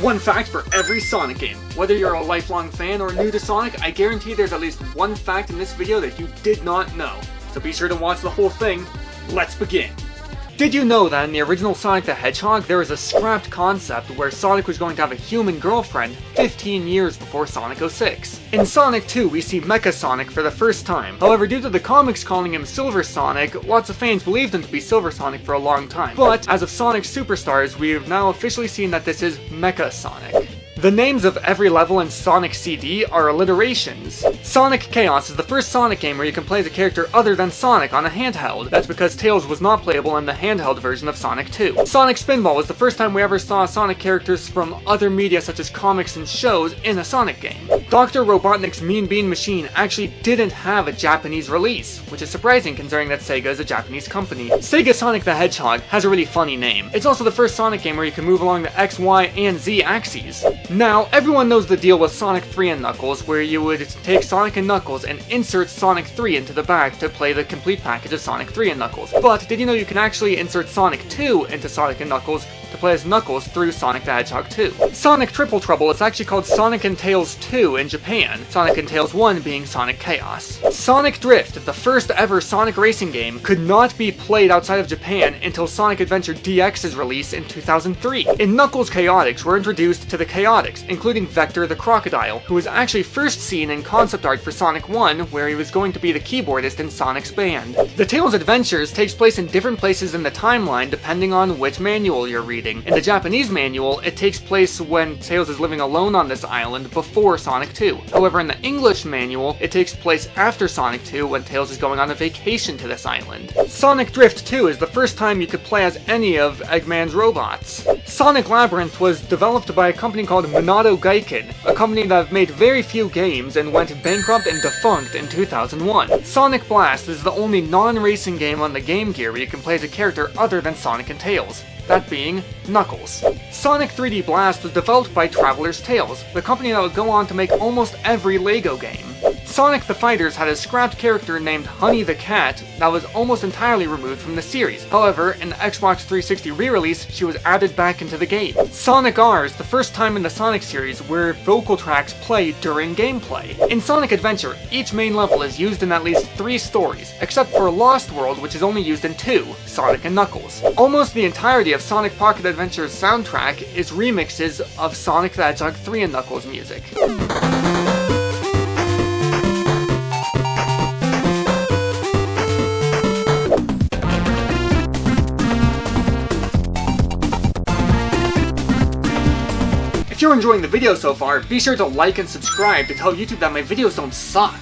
One fact for every Sonic game. Whether you're a lifelong fan or new to Sonic, I guarantee there's at least one fact in this video that you did not know. So be sure to watch the whole thing. Let's begin. Did you know that in the original Sonic the Hedgehog, there was a scrapped concept where Sonic was going to have a human girlfriend 15 years before Sonic 06? In Sonic 2, we see Mecha Sonic for the first time. However, due to the comics calling him Silver Sonic, lots of fans believed him to be Silver Sonic for a long time. But, as of Sonic Superstars, we have now officially seen that this is Mecha Sonic. The names of every level in Sonic CD are alliterations. Sonic Chaos is the first Sonic game where you can play as a character other than Sonic on a handheld. That's because Tails was not playable in the handheld version of Sonic 2. Sonic Spinball was the first time we ever saw Sonic characters from other media such as comics and shows in a Sonic game. Dr. Robotnik's Mean Bean Machine actually didn't have a Japanese release, which is surprising considering that Sega is a Japanese company. Sega Sonic the Hedgehog has a really funny name. It's also the first Sonic game where you can move along the X, Y, and Z axes. Now, everyone knows the deal with Sonic 3 and Knuckles, where you would take Sonic and Knuckles and insert Sonic 3 into the back to play the complete package of Sonic 3 and Knuckles. But did you know you can actually insert Sonic 2 into Sonic and Knuckles to play as Knuckles through Sonic the Hedgehog 2? Sonic Triple Trouble is actually called Sonic and Tails 2 in Japan, Sonic and Tails 1 being Sonic Chaos. Sonic Drift, the first ever Sonic racing game, could not be played outside of Japan until Sonic Adventure DX's release in 2003. In Knuckles Chaotix, we're introduced to the Chaotix, including Vector the Crocodile, who was actually first seen in concept art for Sonic 1, where he was going to be the keyboardist in Sonic's band. The Tails Adventures takes place in different places in the timeline depending on which manual you're reading. In the Japanese manual, it takes place when Tails is living alone on this island before Sonic 2. However, in the English manual, it takes place after Sonic 2 when Tails is going on a vacation to this island. Sonic Drift 2 is the first time you could play as any of Eggman's robots. Sonic Labyrinth was developed by a company called Minato Gaiken, a company that have made very few games and went bankrupt and defunct in 2001. Sonic Blast is the only non-racing game on the Game Gear where you can play as a character other than Sonic and Tails, that being Knuckles. Sonic 3D Blast was developed by Traveler's Tales, the company that would go on to make almost every LEGO game. Sonic the Fighters had a scrapped character named Honey the Cat that was almost entirely removed from the series. However, in the Xbox 360 re-release, she was added back into the game. Sonic R is the first time in the Sonic series where vocal tracks play during gameplay. In Sonic Adventure, each main level is used in at least 3 stories, except for Lost World, which is only used in 2, Sonic and Knuckles. Almost the entirety of Sonic Pocket Adventure's soundtrack is remixes of Sonic the Hedgehog 3 and Knuckles music. If you're enjoying the video so far, be sure to like and subscribe to tell YouTube that my videos don't suck.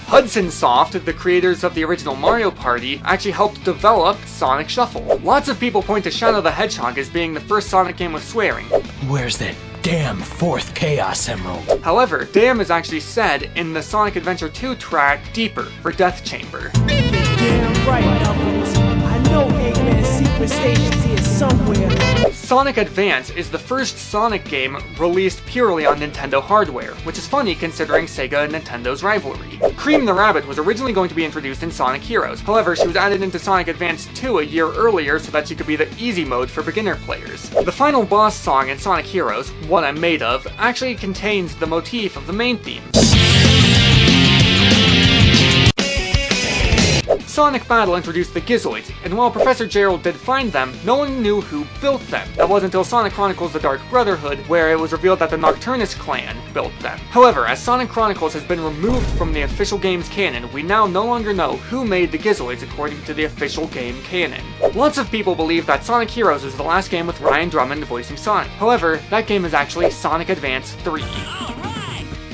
Hudson Soft, the creators of the original Mario Party, actually helped develop Sonic Shuffle. Lots of people point to Shadow the Hedgehog as being the first Sonic game with swearing. Where's that damn 4th Chaos Emerald? However, damn is actually said in the Sonic Adventure 2 track Deeper for Death Chamber. Damn right, Knuckles. I know Eggman's secret station's here somewhere. Sonic Advance is the first Sonic game released purely on Nintendo hardware, which is funny considering Sega and Nintendo's rivalry. Cream the Rabbit was originally going to be introduced in Sonic Heroes, however she was added into Sonic Advance 2 a year earlier so that she could be the easy mode for beginner players. The final boss song in Sonic Heroes, What I'm Made Of, actually contains the motif of the main theme. Sonic Battle introduced the Gizoids, and while Professor Gerald did find them, no one knew who built them. That wasn't until Sonic Chronicles The Dark Brotherhood, where it was revealed that the Nocturnus clan built them. However, as Sonic Chronicles has been removed from the official game's canon, we now no longer know who made the Gizoids according to the official game canon. Lots of people believe that Sonic Heroes is the last game with Ryan Drummond voicing Sonic. However, that game is actually Sonic Advance 3.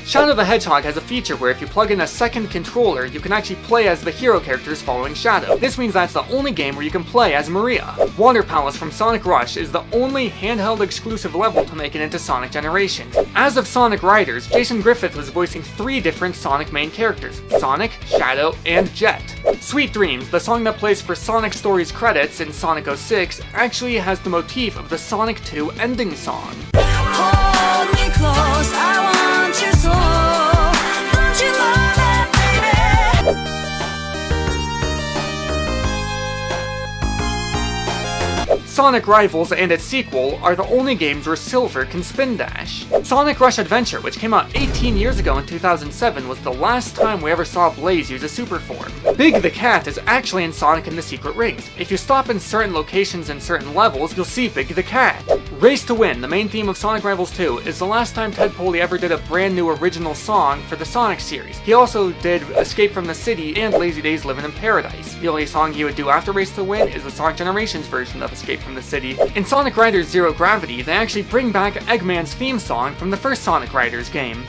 Shadow the Hedgehog has a feature where if you plug in a second controller, you can actually play as the hero characters following Shadow. This means that's the only game where you can play as Maria. Water Palace from Sonic Rush is the only handheld exclusive level to make it into Sonic Generations. As of Sonic Riders, Jason Griffith was voicing 3 different Sonic main characters, Sonic, Shadow, and Jet. Sweet Dreams, the song that plays for Sonic Stories credits in Sonic 06, actually has the motif of the Sonic 2 ending song. Hold me close, I want your soul. Don't you know that, baby? Sonic Rivals and its sequel are the only games where Silver can spin dash. Sonic Rush Adventure, which came out 18 years ago in 2007, was the last time we ever saw Blaze use a super form. Big the Cat is actually in Sonic and the Secret Rings. If you stop in certain locations and certain levels, you'll see Big the Cat. Race to Win, the main theme of Sonic Rivals 2, is the last time Ted Poley ever did a brand new original song for the Sonic series. He also did Escape from the City and Lazy Days Living in Paradise. The only song he would do after Race to Win is the Sonic Generations version of Escape from the City. In Sonic Riders Zero Gravity, they actually bring back Eggman's theme song from the first Sonic Riders game.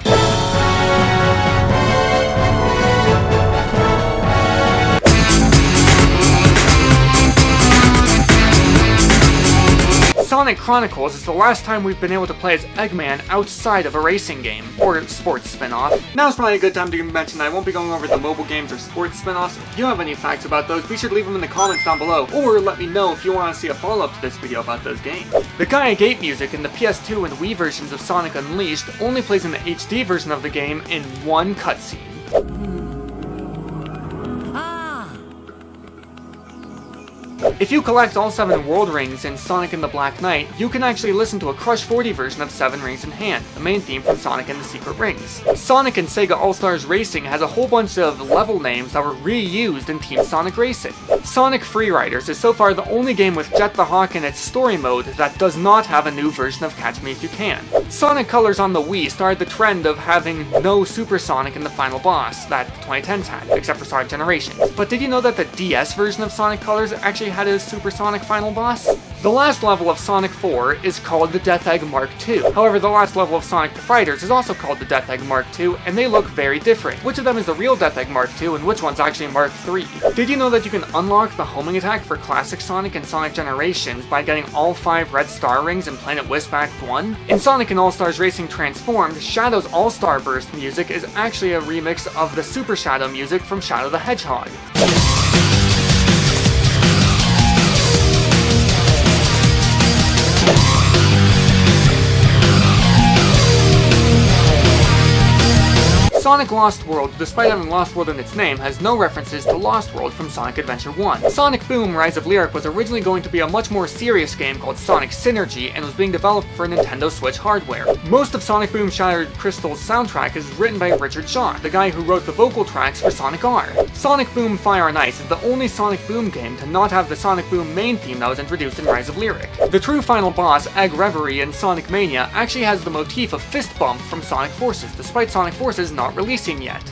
Sonic Chronicles is the last time we've been able to play as Eggman outside of a racing game, or sports spin-off. Now's probably a good time to mention that I won't be going over the mobile games or sports spin-offs. If you have any facts about those, be sure to leave them in the comments down below, or let me know if you want to see a follow-up to this video about those games. The Gaia Gate music in the PS2 and Wii versions of Sonic Unleashed only plays in the HD version of the game in one cutscene. If you collect all 7 World Rings in Sonic and the Black Knight, you can actually listen to a Crush 40 version of 7 Rings in Hand, the main theme from Sonic and the Secret Rings. Sonic and Sega All-Stars Racing has a whole bunch of level names that were reused in Team Sonic Racing. Sonic Freeriders is so far the only game with Jet the Hawk in its story mode that does not have a new version of Catch Me If You Can. Sonic Colors on the Wii started the trend of having no Super Sonic in the final boss that 2010s had, except for Sonic Generations. But did you know that the DS version of Sonic Colors actually had a Supersonic final boss? The last level of Sonic 4 is called the Death Egg Mark II. However, the last level of Sonic the Fighters is also called the Death Egg Mark II, and they look very different. Which of them is the real Death Egg Mark II, and which one's actually Mark III? Did you know that you can unlock the homing attack for Classic Sonic and Sonic Generations by getting all 5 red star rings in Planet Wisp Act 1? In Sonic and All-Stars Racing Transformed, Shadow's All-Star Burst music is actually a remix of the Super Shadow music from Shadow the Hedgehog. Sonic Lost World, despite having Lost World in its name, has no references to Lost World from Sonic Adventure 1. Sonic Boom Rise of Lyric was originally going to be a much more serious game called Sonic Synergy and was being developed for Nintendo Switch hardware. Most of Sonic Boom Shattered Crystal's soundtrack is written by Richard Shaw, the guy who wrote the vocal tracks for Sonic R. Sonic Boom Fire and Ice is the only Sonic Boom game to not have the Sonic Boom main theme that was introduced in Rise of Lyric. The true final boss, Egg Reverie in Sonic Mania, actually has the motif of Fist Bump from Sonic Forces, despite Sonic Forces not releasing yet.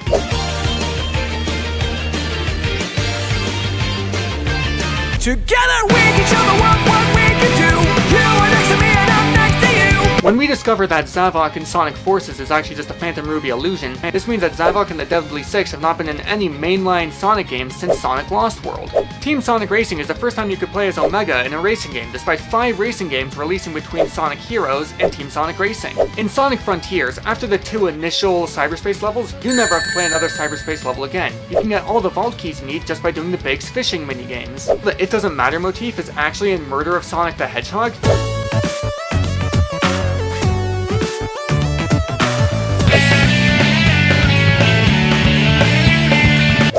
Together we can show the world what we can do. You are next to me and I'm next to you. When we discover that Zavok in Sonic Forces is actually just a Phantom Ruby illusion, this means that Zavok and the Devilly Six have not been in any mainline Sonic games since Sonic Lost World. Team Sonic Racing is the first time you could play as Omega in a racing game, despite 5 racing games releasing between Sonic Heroes and Team Sonic Racing. In Sonic Frontiers, after the 2 initial cyberspace levels, you never have to play another cyberspace level again. You can get all the vault keys you need just by doing the Biggs fishing minigames. The It Doesn't Matter motif is actually in Murder of Sonic the Hedgehog.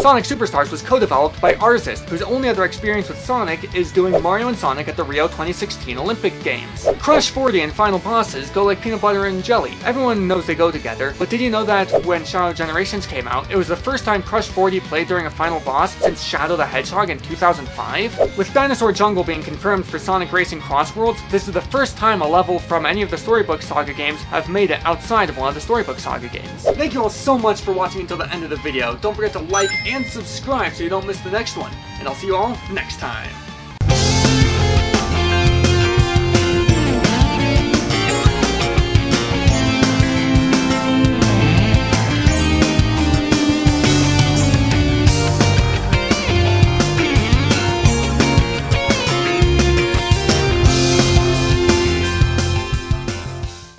Sonic Superstars was co-developed by Arzest, whose only other experience with Sonic is doing Mario and Sonic at the Rio 2016 Olympic Games. Crush 40 and final bosses go like peanut butter and jelly. Everyone knows they go together, but did you know that when Shadow Generations came out, it was the first time Crush 40 played during a final boss since Shadow the Hedgehog in 2005? With Dinosaur Jungle being confirmed for Sonic Racing Cross Worlds, this is the first time a level from any of the Storybook Saga games have made it outside of one of the Storybook Saga games. Thank you all so much for watching until the end of the video. Don't forget to like and subscribe so you don't miss the next one, and I'll see you all next time.